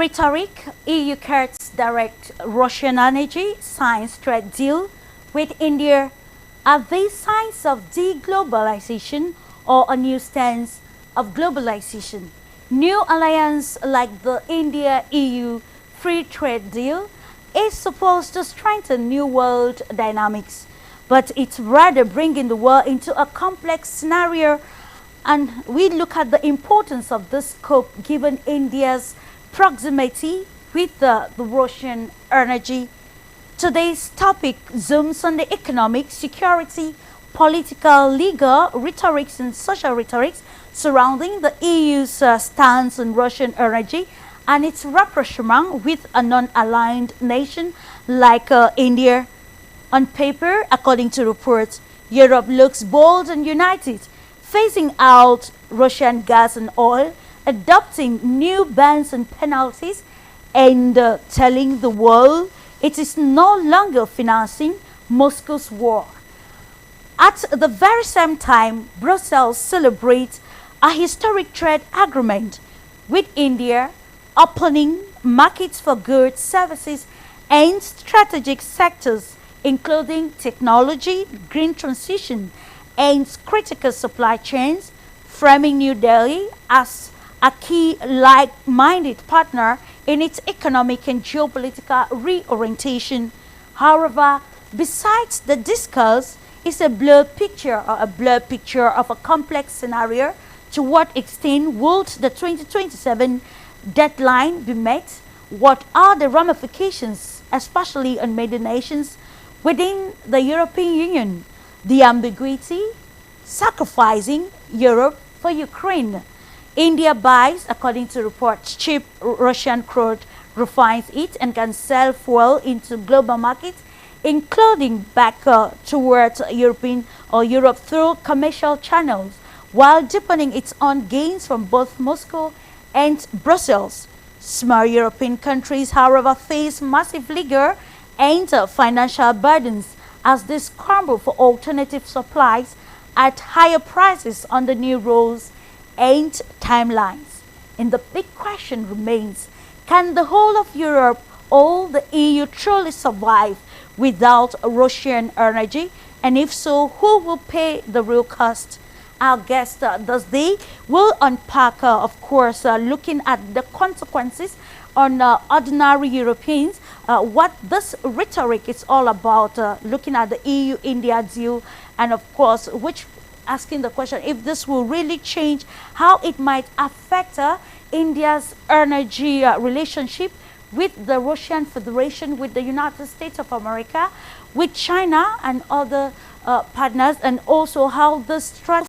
Rhetoric, EU cuts direct Russian energy, signs trade deal with India. Are these signs of deglobalization or a new stance of globalization? New alliance like the India-EU free trade deal is supposed to strengthen new world dynamics, but it's rather bringing the world into a complex scenario. And we look at the importance of this scope given India's proximity with the Russian energy. Today's topic zooms on the economic, security, political, legal, rhetorics and social rhetorics surrounding the EU's stance on Russian energy and its rapprochement with a non-aligned nation like India. On paper, according to reports, Europe looks bold and united, phasing out Russian gas and oil, adopting new bans and penalties, and telling the world it is no longer financing Moscow's war. At the very same time, Brussels celebrates a historic trade agreement with India, opening markets for goods, services, and strategic sectors, including technology, green transition, and critical supply chains, framing New Delhi as a key like-minded partner in its economic and geopolitical reorientation. However, besides the discourse, is a blurred picture of a complex scenario. To what extent would the 2027 deadline be met? What are the ramifications, especially on major nations within the European Union? The ambiguity, sacrificing Europe for Ukraine. India buys, according to reports, cheap Russian crude, refines it, and can sell fuel into global markets, including back towards Europe through commercial channels, while deepening its own gains from both Moscow and Brussels. Small European countries, however, face massive legal and financial burdens as they scramble for alternative supplies at higher prices under new rules and timelines. And the big question remains, can the whole of Europe or the EU truly survive without Russian energy? And if so, who will pay the real cost? Our guest will unpack, of course, looking at the consequences on ordinary Europeans, what this rhetoric is all about, looking at the EU-India deal, and of course, asking the question if this will really change how it might affect India's energy relationship with the Russian Federation, with the United States of America, with China and other partners, and also how this strategy